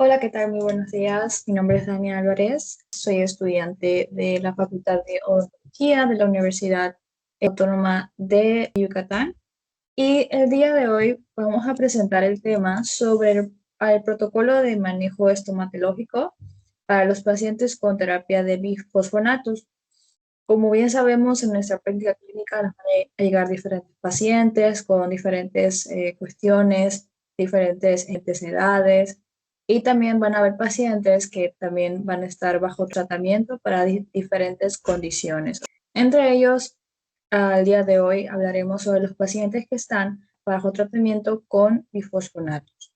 Hola, ¿qué tal? Muy buenos días. Mi nombre es Dani Álvarez. Soy estudiante de la Facultad de Odontología de la Universidad Autónoma de Yucatán. Y el día de hoy vamos a presentar el tema sobre el protocolo de manejo estomatológico para los pacientes con terapia de bifosfonatos. Como bien sabemos, en nuestra práctica clínica nos van a llegar diferentes pacientes con diferentes cuestiones, diferentes necesidades, y también van a haber pacientes que también van a estar bajo tratamiento para diferentes condiciones. Entre ellos, al día de hoy hablaremos sobre los pacientes que están bajo tratamiento con bifosfonatos.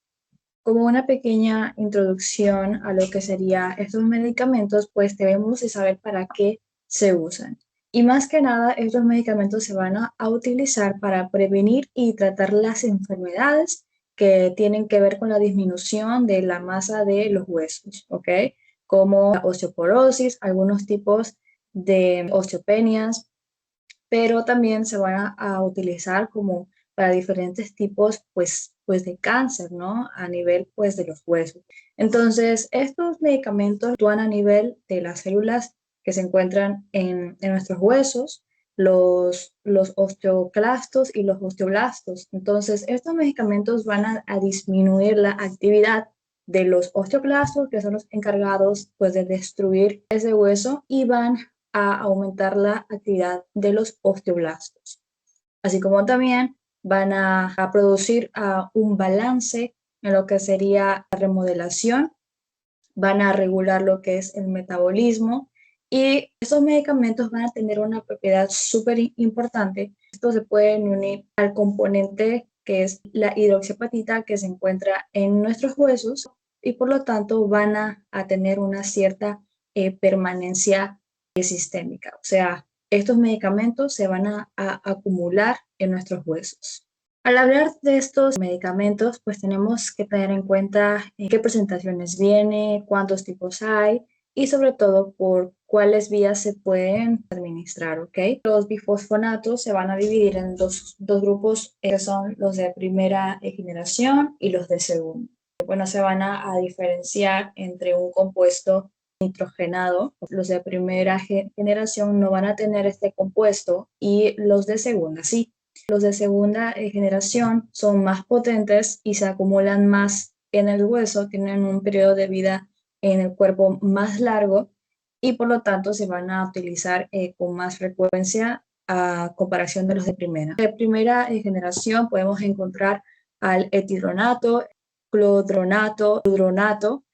Como una pequeña introducción a lo que serían estos medicamentos, pues debemos de saber para qué se usan. Y más que nada, estos medicamentos se van a utilizar para prevenir y tratar las enfermedades que tienen que ver con la disminución de la masa de los huesos, ¿ok? Como la osteoporosis, algunos tipos de osteopenias, pero también se van a utilizar como para diferentes tipos, pues de cáncer, ¿no? A nivel, pues, de los huesos. Entonces, estos medicamentos actúan a nivel de las células que se encuentran en nuestros huesos, los osteoclastos y los osteoblastos. Entonces, estos medicamentos van a disminuir la actividad de los osteoclastos, que son los encargados, pues, de destruir ese hueso, y van a aumentar la actividad de los osteoblastos, así como también van a producir un balance en lo que sería la remodelación, van a regular lo que es el metabolismo, y estos medicamentos van a tener una propiedad súper importante. Esto se puede unir al componente que es la hidroxiapatita que se encuentra en nuestros huesos, y por lo tanto van a tener una cierta permanencia sistémica. O sea, estos medicamentos se van a acumular en nuestros huesos. Al hablar de estos medicamentos, pues tenemos que tener en cuenta en qué presentaciones viene, cuántos tipos hay y sobre todo por cuáles vías se pueden administrar, ¿ok? Los bifosfonatos se van a dividir en dos grupos, que son los de primera generación y los de segunda. Bueno, se van a diferenciar entre un compuesto nitrogenado. Los de primera generación no van a tener este compuesto y los de segunda sí. Los de segunda generación son más potentes y se acumulan más en el hueso, tienen un periodo de vida en el cuerpo más largo, y por lo tanto se van a utilizar con más frecuencia a comparación de los de primera. De primera generación podemos encontrar al etidronato, clodronato, fludronato,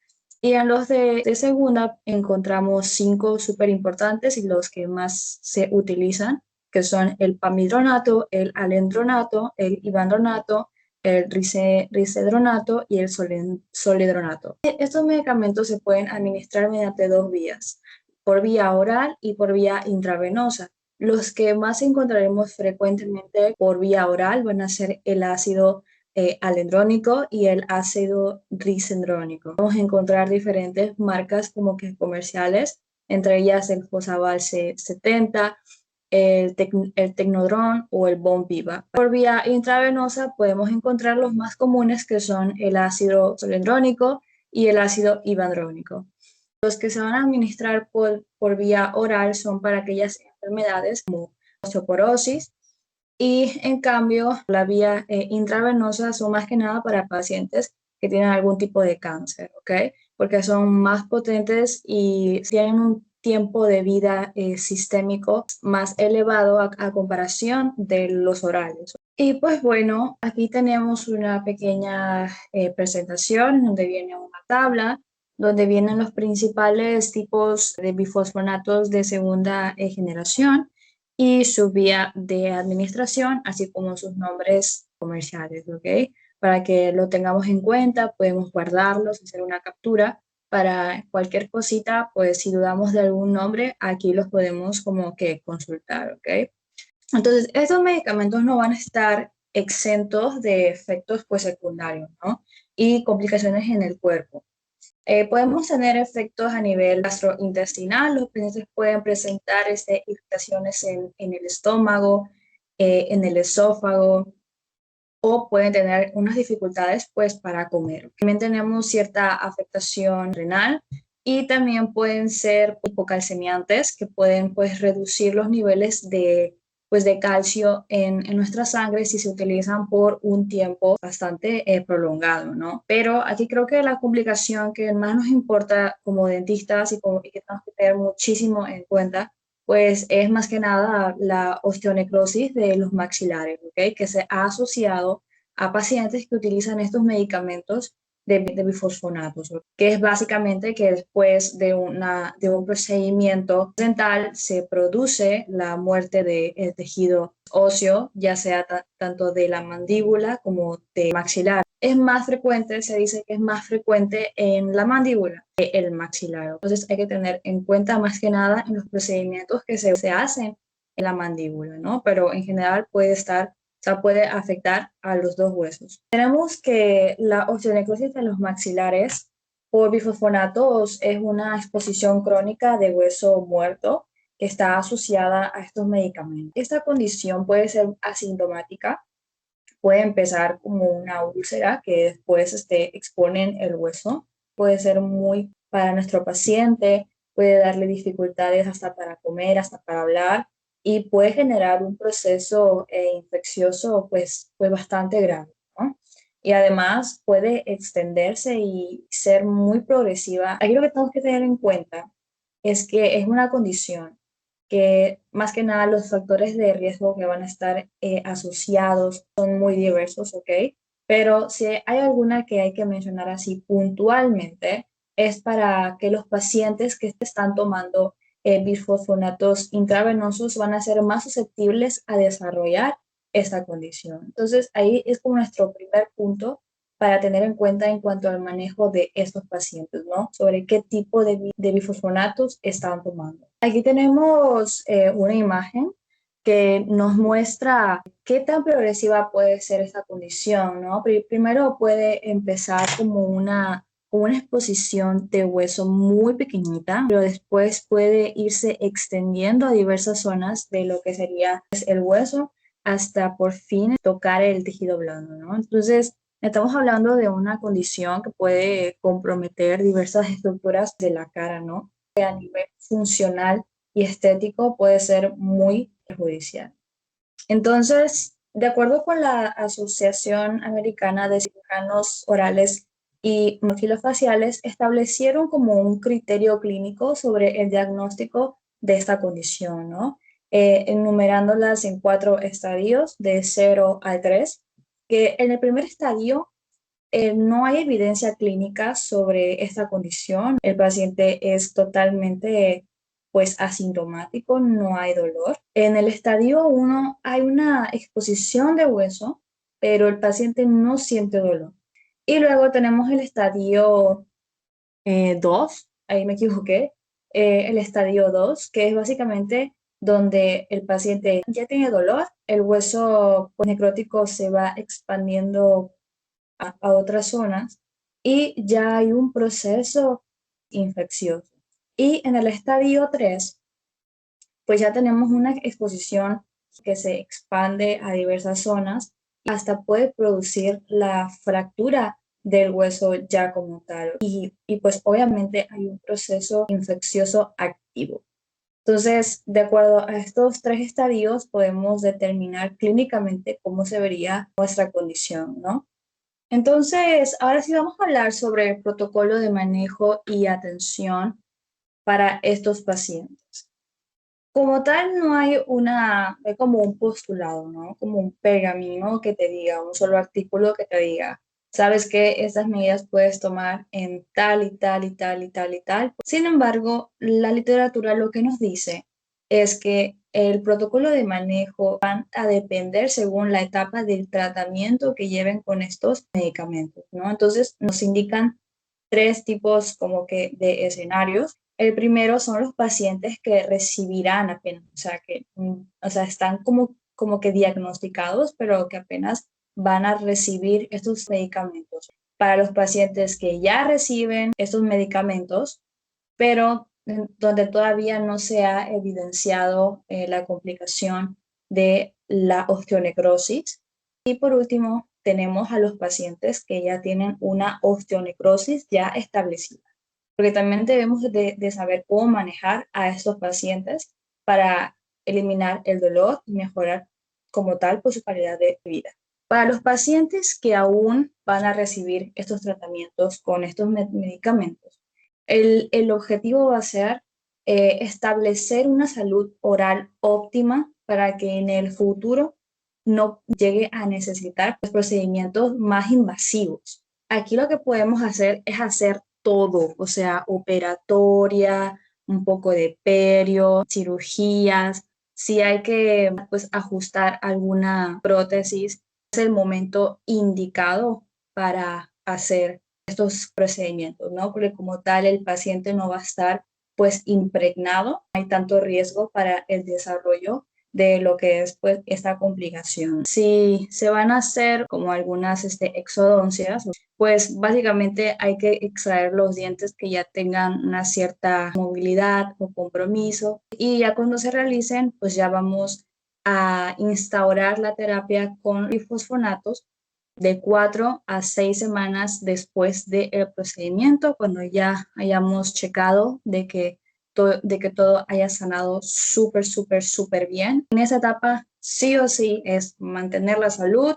y en los de segunda encontramos 5 súper importantes y los que más se utilizan, que son el pamidronato, el alendronato, el ivandronato, el risedronato y el soledronato. Estos medicamentos se pueden administrar mediante dos vías, por vía oral y por vía intravenosa. Los que más encontraremos frecuentemente por vía oral van a ser el ácido alendrónico y el ácido risendrónico. Vamos a encontrar diferentes marcas como que comerciales, entre ellas el Fosabal C70, el Tecnodron o el Bomviva. Por vía intravenosa podemos encontrar los más comunes, que son el ácido solendrónico y el ácido ivandrónico. Los que se van a administrar por vía oral son para aquellas enfermedades como osteoporosis, y en cambio la vía intravenosa son más que nada para pacientes que tienen algún tipo de cáncer, ¿ok? Porque son más potentes y tienen un tiempo de vida sistémico más elevado a comparación de los orales. Y pues bueno, aquí tenemos una pequeña presentación donde viene una tabla, donde vienen los principales tipos de bifosfonatos de segunda generación y su vía de administración, así como sus nombres comerciales, ¿ok? Para que lo tengamos en cuenta, podemos guardarlos, hacer una captura para cualquier cosita, pues si dudamos de algún nombre, aquí los podemos como que consultar, ¿ok? Entonces, estos medicamentos no van a estar exentos de efectos pues secundarios, ¿no? Y complicaciones en el cuerpo. Podemos tener efectos a nivel gastrointestinal. Los pacientes pueden presentar irritaciones en el estómago, en el esófago, o pueden tener unas dificultades pues para comer. También tenemos cierta afectación renal y también pueden ser hipocalcemiantes que pueden pues reducir los niveles de calcio en nuestra sangre si se utilizan por un tiempo bastante prolongado, ¿no? Pero aquí creo que la complicación que más nos importa como dentistas y que tenemos que tener muchísimo en cuenta pues es más que nada la osteonecrosis de los maxilares, ¿ok? Que se ha asociado a pacientes que utilizan estos medicamentos de bifosfonatos, ¿ok? Que es básicamente que después de un procedimiento dental se produce la muerte del tejido óseo, ya sea tanto de la mandíbula como de maxilar. Es más frecuente, se dice que es más frecuente en la mandíbula que el maxilar. Entonces hay que tener en cuenta más que nada en los procedimientos que se hacen en la mandíbula, ¿no? Pero en general puede estar, o sea, puede afectar a los dos huesos. Tenemos que la osteonecrosis de los maxilares por bifosfonatos es una exposición crónica de hueso muerto que está asociada a estos medicamentos. Esta condición puede ser asintomática, puede empezar como una úlcera que después exponen el hueso. Puede ser muy para nuestro paciente, puede darle dificultades hasta para comer, hasta para hablar y puede generar un proceso infeccioso pues bastante grave, ¿no? Y además puede extenderse y ser muy progresiva. Aquí lo que tenemos que tener en cuenta es que es una condición que más que nada los factores de riesgo que van a estar asociados son muy diversos, ¿ok? Pero si hay alguna que hay que mencionar así puntualmente, es para que los pacientes que están tomando bifosfonatos intravenosos van a ser más susceptibles a desarrollar esta condición. Entonces, ahí es como nuestro primer punto para tener en cuenta en cuanto al manejo de estos pacientes, ¿no? Sobre qué tipo de bifosfonatos están tomando. Aquí tenemos una imagen que nos muestra qué tan progresiva puede ser esta condición, ¿no? Primero puede empezar como una exposición de hueso muy pequeñita, pero después puede irse extendiendo a diversas zonas de lo que sería pues, el hueso hasta por fin tocar el tejido blando, ¿no? Entonces, estamos hablando de una condición que puede comprometer diversas estructuras de la cara, ¿no? A nivel funcional y estético puede ser muy perjudicial. Entonces, de acuerdo con la Asociación Americana de Cirujanos Orales y Maxilofaciales, establecieron como un criterio clínico sobre el diagnóstico de esta condición, ¿no? Enumerándolas en 4 estadios, de 0 al 3, que en el primer estadio no hay evidencia clínica sobre esta condición. El paciente es totalmente pues asintomático, no hay dolor. En el estadio 1 hay una exposición de hueso, pero el paciente no siente dolor. Y luego tenemos el estadio 2, ahí me equivoqué, el estadio 2, que es básicamente donde el paciente ya tiene dolor, el hueso pues, necrótico se va expandiendo a otras zonas y ya hay un proceso infeccioso. Y en el estadio 3 pues ya tenemos una exposición que se expande a diversas zonas y hasta puede producir la fractura del hueso ya como tal. Y pues obviamente hay un proceso infeccioso activo. Entonces, de acuerdo a estos 3 estadios, podemos determinar clínicamente cómo se vería nuestra condición, ¿no? Entonces, ahora sí vamos a hablar sobre el protocolo de manejo y atención para estos pacientes. Como tal, no hay hay como un postulado, ¿no? Como un pergamino que te diga, un solo artículo que te diga, sabes que estas medidas puedes tomar en tal y tal y tal y tal y tal. Sin embargo, la literatura lo que nos dice es que el protocolo de manejo van a depender según la etapa del tratamiento que lleven con estos medicamentos, ¿no? Entonces, nos indican 3 tipos como que de escenarios. El primero son los pacientes que recibirán apenas, o sea, o sea, están como que diagnosticados, pero que apenas van a recibir estos medicamentos. Para los pacientes que ya reciben estos medicamentos, pero donde todavía no se ha evidenciado la complicación de la osteonecrosis. Y por último, tenemos a los pacientes que ya tienen una osteonecrosis ya establecida, porque también debemos de saber cómo manejar a estos pacientes para eliminar el dolor y mejorar como tal pues, su calidad de vida. Para los pacientes que aún van a recibir estos tratamientos con estos medicamentos, el objetivo va a ser establecer una salud oral óptima para que en el futuro no llegue a necesitar pues, procedimientos más invasivos. Aquí lo que podemos hacer es hacer todo, o sea, operatoria, un poco de perio, cirugías. Si hay que pues, ajustar alguna prótesis, es el momento indicado para hacer estos procedimientos, ¿no? Porque como tal el paciente no va a estar pues impregnado, no hay tanto riesgo para el desarrollo de lo que es pues esta complicación. Si se van a hacer como algunas exodoncias, pues básicamente hay que extraer los dientes que ya tengan una cierta movilidad o compromiso y ya cuando se realicen pues ya vamos a instaurar la terapia con bifosfonatos de 4 a 6 semanas después del procedimiento, cuando ya hayamos checado de que todo haya sanado súper, súper, súper bien. En esa etapa, sí o sí, es mantener la salud,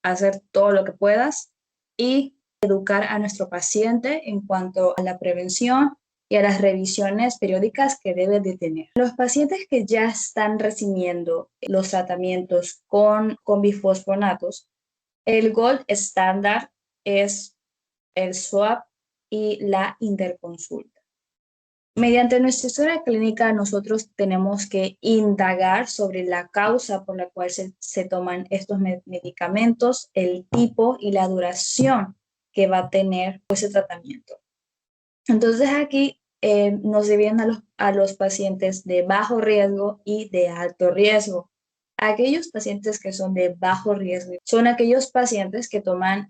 hacer todo lo que puedas y educar a nuestro paciente en cuanto a la prevención y a las revisiones periódicas que debe de tener. Los pacientes que ya están recibiendo los tratamientos con bifosfonatos, el gold estándar es el swab y la interconsulta. Mediante nuestra historia clínica, nosotros tenemos que indagar sobre la causa por la cual se toman estos medicamentos, el tipo y la duración que va a tener ese tratamiento. Entonces aquí nos dividen a los pacientes de bajo riesgo y de alto riesgo. Aquellos pacientes que son de bajo riesgo son aquellos pacientes que toman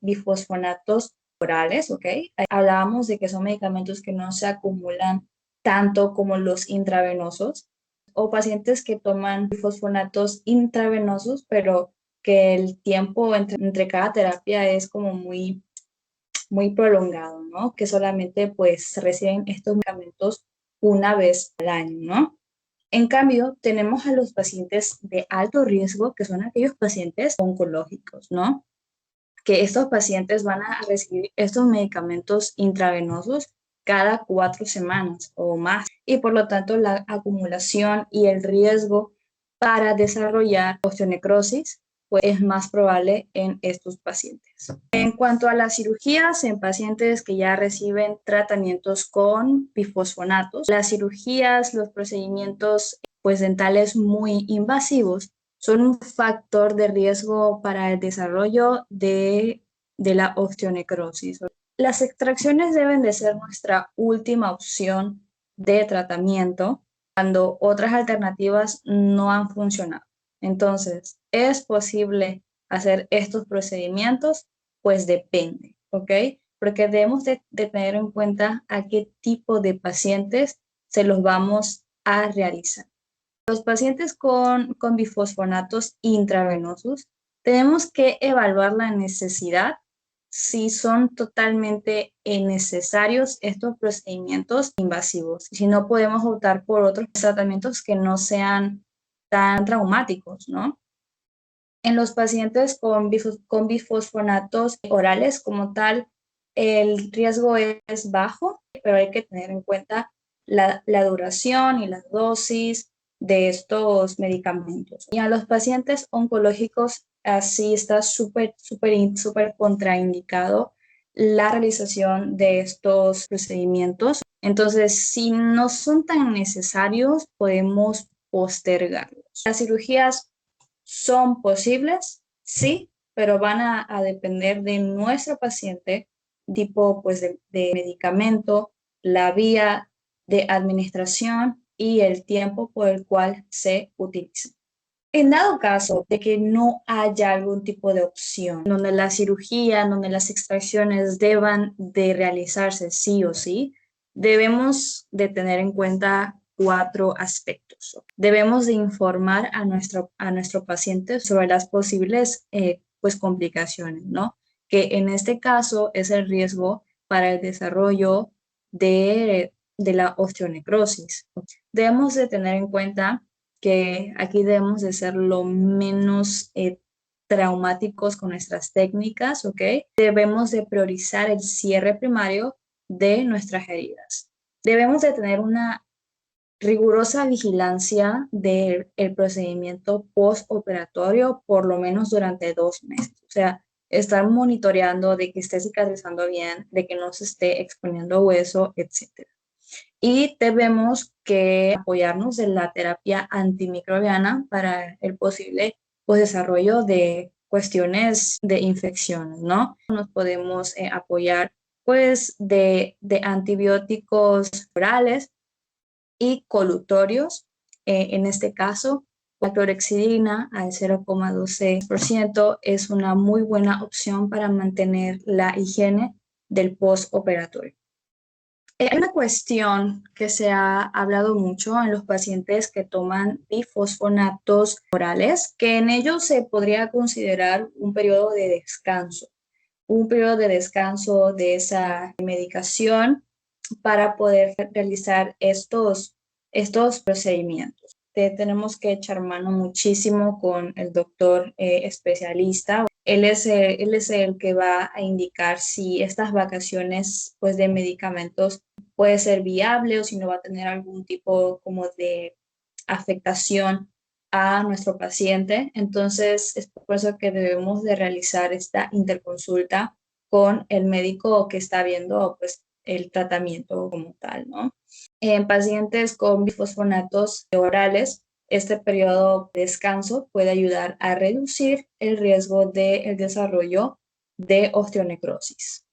bifosfonatos orales, ¿ok? Hablábamos de que son medicamentos que no se acumulan tanto como los intravenosos, o pacientes que toman bifosfonatos intravenosos, pero que el tiempo entre cada terapia es como muy prolongado, ¿no? Que solamente pues reciben estos medicamentos una vez al año, ¿no? En cambio, tenemos a los pacientes de alto riesgo, que son aquellos pacientes oncológicos, ¿no? Que estos pacientes van a recibir estos medicamentos intravenosos cada 4 semanas o más, y por lo tanto la acumulación y el riesgo para desarrollar osteonecrosis pues es más probable en estos pacientes. En cuanto a las cirugías en pacientes que ya reciben tratamientos con bifosfonatos, las cirugías, los procedimientos pues dentales muy invasivos son un factor de riesgo para el desarrollo de la osteonecrosis. Las extracciones deben de ser nuestra última opción de tratamiento cuando otras alternativas no han funcionado. Entonces, ¿es posible hacer estos procedimientos? Pues depende, ¿ok? Porque debemos de tener en cuenta a qué tipo de pacientes se los vamos a realizar. Los pacientes con bifosfonatos intravenosos, tenemos que evaluar la necesidad si son totalmente necesarios estos procedimientos invasivos, si no podemos optar por otros tratamientos que no sean tan traumáticos, ¿no? En los pacientes con bifosfonatos orales como tal, el riesgo es bajo, pero hay que tener en cuenta la duración y la dosis de estos medicamentos. Y a los pacientes oncológicos, así está súper, súper, súper contraindicado la realización de estos procedimientos. Entonces, si no son tan necesarios, podemos postergarlos. Las cirugías son posibles, sí, pero van a depender de nuestro paciente, tipo pues de medicamento, la vía de administración y el tiempo por el cual se utiliza. En dado caso de que no haya algún tipo de opción donde la cirugía, donde las extracciones deban de realizarse sí o sí, debemos de tener en cuenta 4 aspectos. Debemos de informar a nuestro paciente sobre las posibles pues complicaciones, ¿no? Que en este caso es el riesgo para el desarrollo de la osteonecrosis. Debemos de tener en cuenta que aquí debemos de ser lo menos traumáticos con nuestras técnicas, ¿ok? Debemos de priorizar el cierre primario de nuestras heridas. Debemos de tener una rigurosa vigilancia del procedimiento postoperatorio por lo menos durante 2 meses. O sea, estar monitoreando de que esté cicatrizando bien, de que no se esté exponiendo hueso, etcétera. Y debemos que apoyarnos en la terapia antimicrobiana para el posible pues, desarrollo de cuestiones de infecciones, ¿no? Nos podemos apoyar pues de antibióticos orales y colutorios. En este caso, la clorhexidina al 0,12% es una muy buena opción para mantener la higiene del postoperatorio. Hay una cuestión que se ha hablado mucho en los pacientes que toman bifosfonatos orales, que en ellos se podría considerar un periodo de descanso de esa medicación para poder realizar estos procedimientos. Tenemos que echar mano muchísimo con el doctor especialista. Él es el que va a indicar si estas vacaciones pues, de medicamentos puede ser viable o si no va a tener algún tipo como de afectación a nuestro paciente. Entonces, es por eso que debemos de realizar esta interconsulta con el médico que está viendo pues, el tratamiento como tal, ¿no? En pacientes con bifosfonatos orales, este periodo de descanso puede ayudar a reducir el riesgo del desarrollo de osteonecrosis.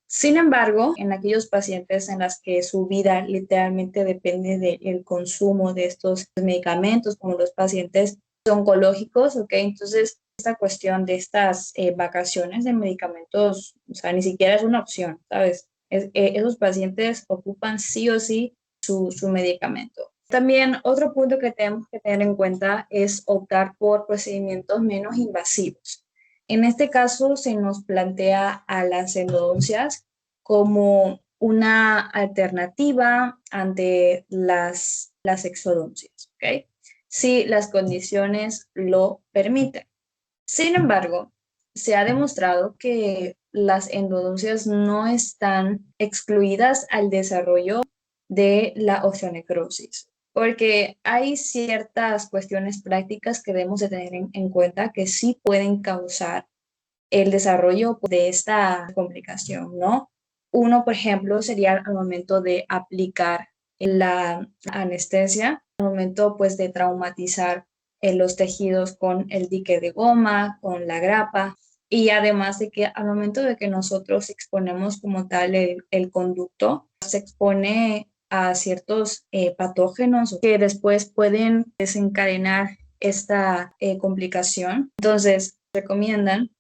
Sin embargo, en aquellos pacientes en las que su vida literalmente depende del consumo de estos medicamentos, como los pacientes oncológicos, ¿ok? Entonces, esta cuestión de estas vacaciones de medicamentos, o sea, ni siquiera es una opción, ¿sabes? Esos pacientes ocupan sí o sí su medicamento. También otro punto que tenemos que tener en cuenta es optar por procedimientos menos invasivos. En este caso se nos plantea a las endodoncias como una alternativa ante las exodoncias, ¿ok? Si las condiciones lo permiten. Sin embargo, se ha demostrado que las endodoncias no están excluidas al desarrollo de la osteonecrosis, porque hay ciertas cuestiones prácticas que debemos de tener en cuenta que sí pueden causar el desarrollo de esta complicación, ¿no? Uno, por ejemplo, sería al momento de aplicar la anestesia, al momento pues de traumatizar los tejidos con el dique de goma, con la grapa, y además de que al momento de que nosotros exponemos como tal el conducto, se expone a ciertos patógenos que después pueden desencadenar esta complicación. Entonces, recomiendan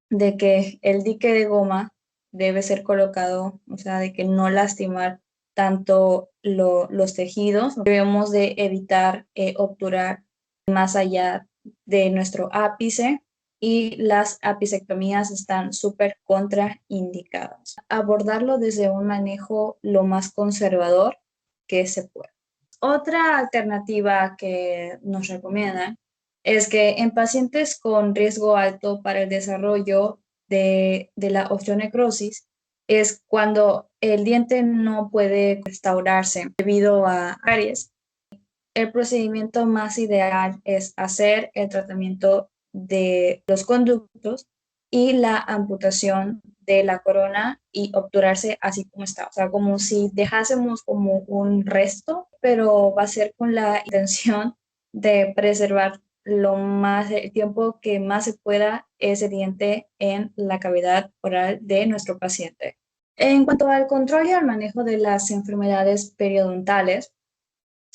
de que el dique de goma debe ser colocado, o sea, de que no lastimar tanto los tejidos. Debemos de evitar obturar más allá de nuestro ápice y las apicectomías están súper contraindicadas. Abordarlo desde un manejo lo más conservador que se pueda. Otra alternativa que nos recomiendan es que en pacientes con riesgo alto para el desarrollo de la osteonecrosis es cuando el diente no puede restaurarse debido a caries. El procedimiento más ideal es hacer el tratamiento de los conductos y la amputación de la corona y obturarse así como está. O sea, como si dejásemos como un resto, pero va a ser con la intención de preservar el tiempo que más se pueda ese diente en la cavidad oral de nuestro paciente. En cuanto al control y al manejo de las enfermedades periodontales,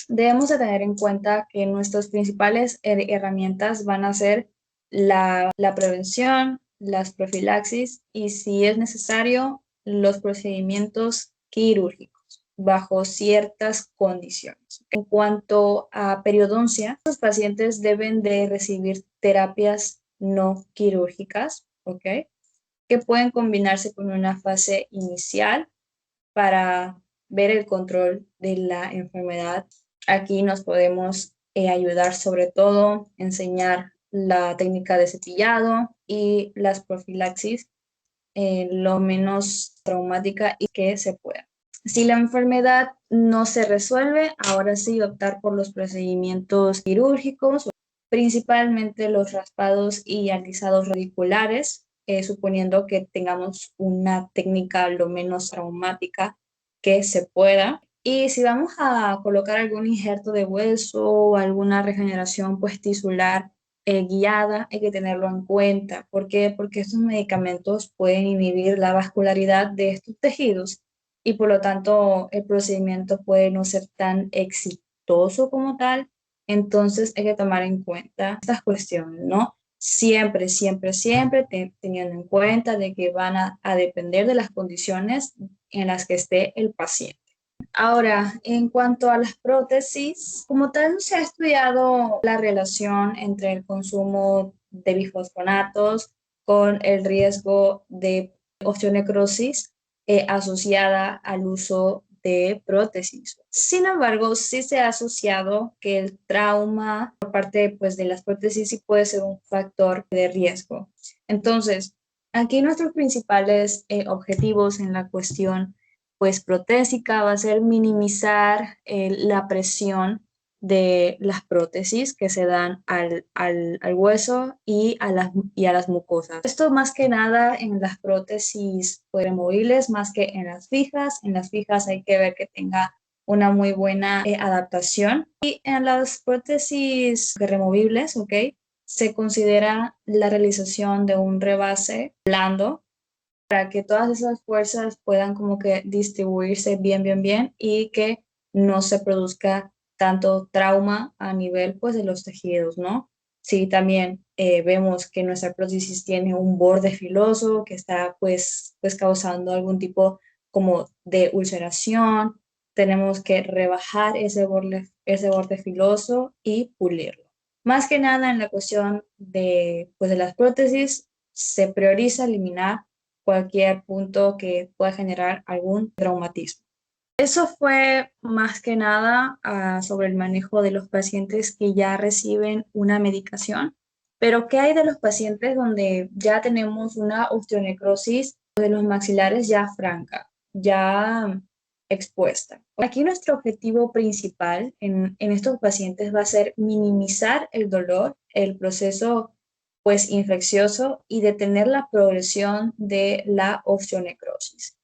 debemos de tener en cuenta que nuestras principales herramientas van a ser la prevención, las profilaxis y, si es necesario, los procedimientos quirúrgicos bajo ciertas condiciones. En cuanto a periodoncia, los pacientes deben de recibir terapias no quirúrgicas, ¿ok? Que pueden combinarse con una fase inicial para ver el control de la enfermedad. Aquí nos podemos ayudar sobre todo, enseñar la técnica de cepillado y las profilaxis lo menos traumática y que se pueda. Si la enfermedad no se resuelve, ahora sí optar por los procedimientos quirúrgicos, principalmente los raspados y alisados radiculares, suponiendo que tengamos una técnica lo menos traumática que se pueda. Y si vamos a colocar algún injerto de hueso o alguna regeneración pues tisular guiada, hay que tenerlo en cuenta. ¿Por qué? Porque estos medicamentos pueden inhibir la vascularidad de estos tejidos y por lo tanto el procedimiento puede no ser tan exitoso como tal. Entonces hay que tomar en cuenta estas cuestiones, ¿no? Siempre, siempre, siempre teniendo en cuenta de que van a depender de las condiciones en las que esté el paciente. Ahora, en cuanto a las prótesis, como tal, no se ha estudiado la relación entre el consumo de bifosfonatos con el riesgo de osteonecrosis asociada al uso de prótesis. Sin embargo, sí se ha asociado que el trauma por parte pues, de las prótesis sí puede ser un factor de riesgo. Entonces, aquí nuestros principales objetivos en la cuestión pues protésica va a ser minimizar la presión de las prótesis que se dan al hueso y a las mucosas. Esto más que nada en las prótesis pues, removibles más que en las fijas. En las fijas hay que ver que tenga una muy buena adaptación. Y en las prótesis removibles, ¿ok? Se considera la realización de un rebase blando para que todas esas fuerzas puedan como que distribuirse bien, bien, bien y que no se produzca tanto trauma a nivel pues de los tejidos, ¿no? Sí, también vemos que nuestra prótesis tiene un borde filoso que está pues causando algún tipo como de ulceración. Tenemos que rebajar ese borde filoso y pulirlo. Más que nada en la cuestión pues, de las prótesis, se prioriza eliminar cualquier punto que pueda generar algún traumatismo. Eso fue más que nada sobre el manejo de los pacientes que ya reciben una medicación, pero ¿qué hay de los pacientes donde ya tenemos una osteonecrosis de los maxilares ya franca, ya expuesta? Aquí nuestro objetivo principal en estos pacientes va a ser minimizar el dolor, el proceso pues infeccioso y detener la progresión de la osteonecrosis.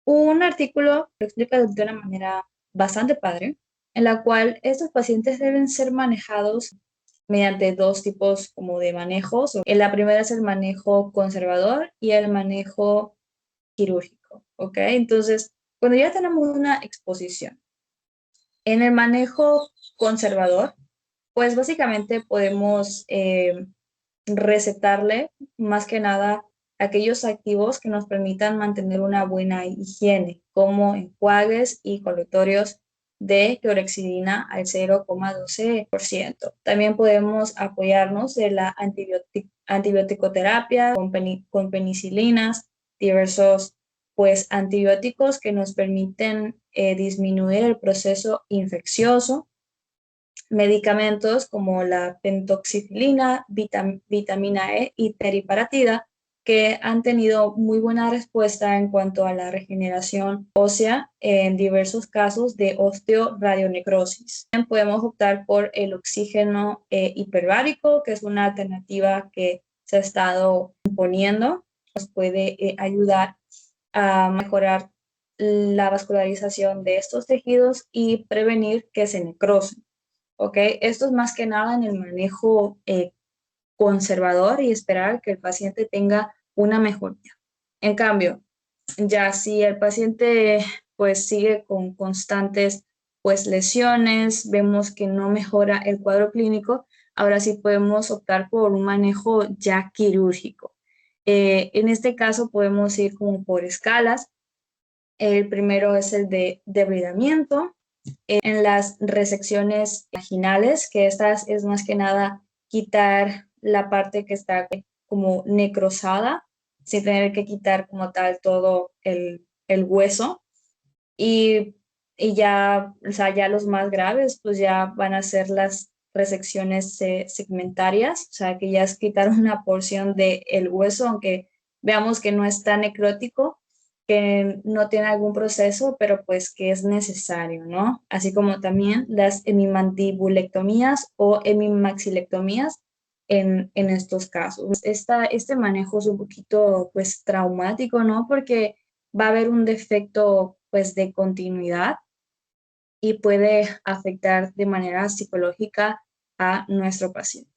Un artículo lo explica de una manera bastante padre, en la cual estos pacientes deben ser manejados mediante dos tipos como de manejos. La primera es el manejo conservador y el manejo quirúrgico, ¿ok? Entonces, cuando ya tenemos una exposición en el manejo conservador, pues básicamente podemos recetarle más que nada aquellos activos que nos permitan mantener una buena higiene, como enjuagues y colutorios de clorexidina al 0,12%. También podemos apoyarnos de la antibioticoterapia con penicilinas, diversos pues antibióticos que nos permiten disminuir el proceso infeccioso, medicamentos como la pentoxifilina, vitamina E y teriparatida, que han tenido muy buena respuesta en cuanto a la regeneración ósea en diversos casos de osteoradionecrosis. También podemos optar por el oxígeno hiperbárico, que es una alternativa que se ha estado imponiendo. Nos puede ayudar a mejorar la vascularización de estos tejidos y prevenir que se necrosen. ¿Ok? Esto es más que nada en el manejo conservador y esperar que el paciente tenga una mejoría. En cambio, ya si el paciente pues sigue con constantes pues lesiones, vemos que no mejora el cuadro clínico, ahora sí podemos optar por un manejo ya quirúrgico. En este caso podemos ir como por escalas. El primero es el de debridamiento, en las resecciones vaginales, que estas es más que nada quitar la parte que está como necrosada, sin tener que quitar como tal todo el hueso. Y, y ya, o sea, ya los más graves, pues ya van a ser las resecciones segmentarias, o sea, que ya es quitar una porción del hueso, aunque veamos que no está necrótico, que no tiene algún proceso, pero pues que es necesario, ¿no? Así como también las hemimandibulectomías o hemimaxilectomías en estos casos. Este manejo es un poquito, pues, traumático, ¿no? Porque va a haber un defecto, pues, de continuidad y puede afectar de manera psicológica a nuestro paciente.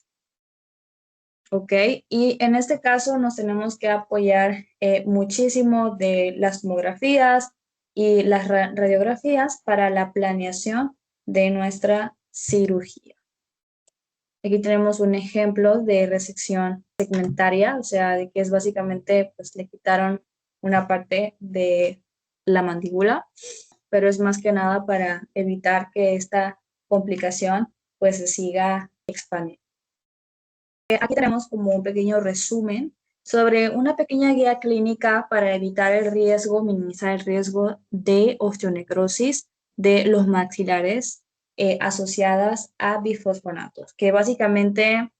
¿Ok? Y en este caso nos tenemos que apoyar muchísimo de las tomografías y las radiografías para la planeación de nuestra cirugía. Aquí tenemos un ejemplo de resección segmentaria, o sea, de que es básicamente, pues le quitaron una parte de la mandíbula, pero es más que nada para evitar que esta complicación pues se siga expandiendo. Aquí tenemos como un pequeño resumen sobre una pequeña guía clínica para evitar el riesgo, minimizar el riesgo de osteonecrosis de los maxilares asociadas a bifosfonatos, que básicamente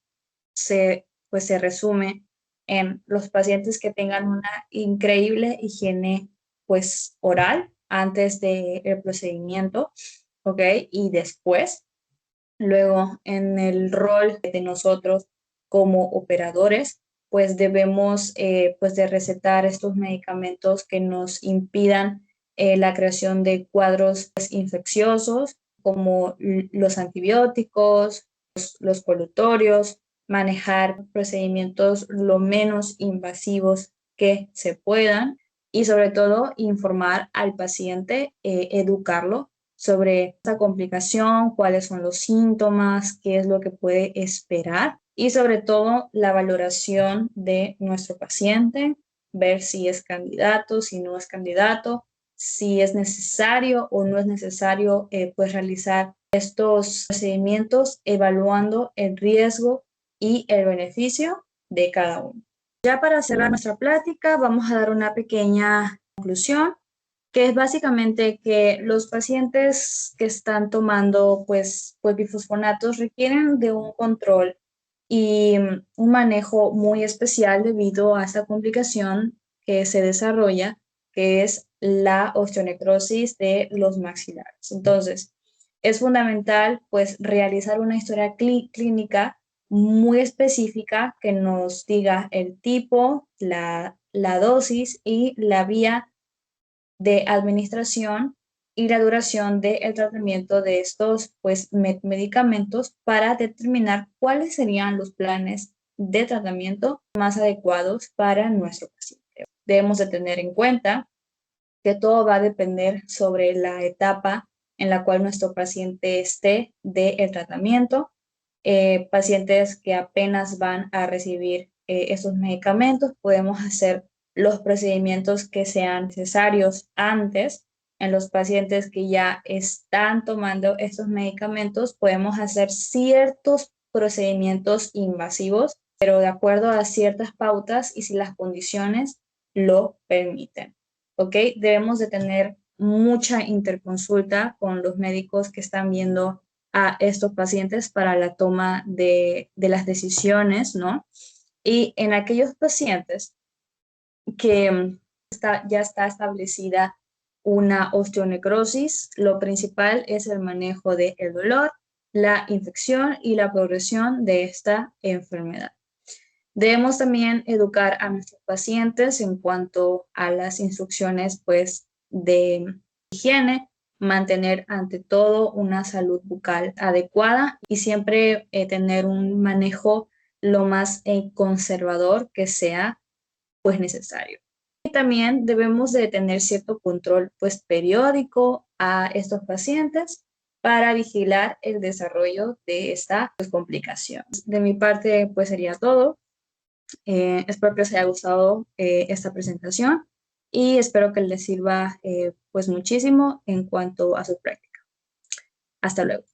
pues se resume en los pacientes que tengan una increíble higiene pues oral antes del procedimiento, ¿ok? Y después, luego en el rol de nosotros como operadores, pues debemos pues de recetar estos medicamentos que nos impidan la creación de cuadros pues, infecciosos como los antibióticos, los colutorios, manejar procedimientos lo menos invasivos que se puedan y sobre todo informar al paciente, educarlo sobre esta complicación, cuáles son los síntomas, qué es lo que puede esperar y sobre todo la valoración de nuestro paciente, ver si es candidato, si no es candidato, si es necesario o no es necesario pues realizar estos procedimientos evaluando el riesgo y el beneficio de cada uno. Ya para cerrar nuestra plática, vamos a dar una pequeña conclusión, que es básicamente que los pacientes que están tomando pues bifosfonatos requieren de un control y un manejo muy especial debido a esta complicación que se desarrolla, que es la osteonecrosis de los maxilares. Entonces, es fundamental pues realizar una historia clínica muy específica que nos diga el tipo, la dosis y la vía de administración y la duración del tratamiento de estos pues, medicamentos para determinar cuáles serían los planes de tratamiento más adecuados para nuestro paciente. Debemos de tener en cuenta que todo va a depender sobre la etapa en la cual nuestro paciente esté del tratamiento. Pacientes que apenas van a recibir estos medicamentos, podemos hacer los procedimientos que sean necesarios antes. En los pacientes que ya están tomando estos medicamentos, podemos hacer ciertos procedimientos invasivos, pero de acuerdo a ciertas pautas y si las condiciones lo permiten. ¿Ok? Debemos de tener mucha interconsulta con los médicos que están viendo a estos pacientes para la toma de las decisiones, ¿no? Y en aquellos pacientes que ya está establecida una osteonecrosis, lo principal es el manejo del dolor, la infección y la progresión de esta enfermedad. Debemos también educar a nuestros pacientes en cuanto a las instrucciones pues, de higiene, mantener ante todo una salud bucal adecuada y siempre tener un manejo lo más conservador que sea pues necesario. Y también debemos de tener cierto control pues periódico a estos pacientes para vigilar el desarrollo de esta pues, complicación. De mi parte pues sería todo. Espero que os haya gustado esta presentación y espero que les sirva pues muchísimo en cuanto a su práctica. Hasta luego.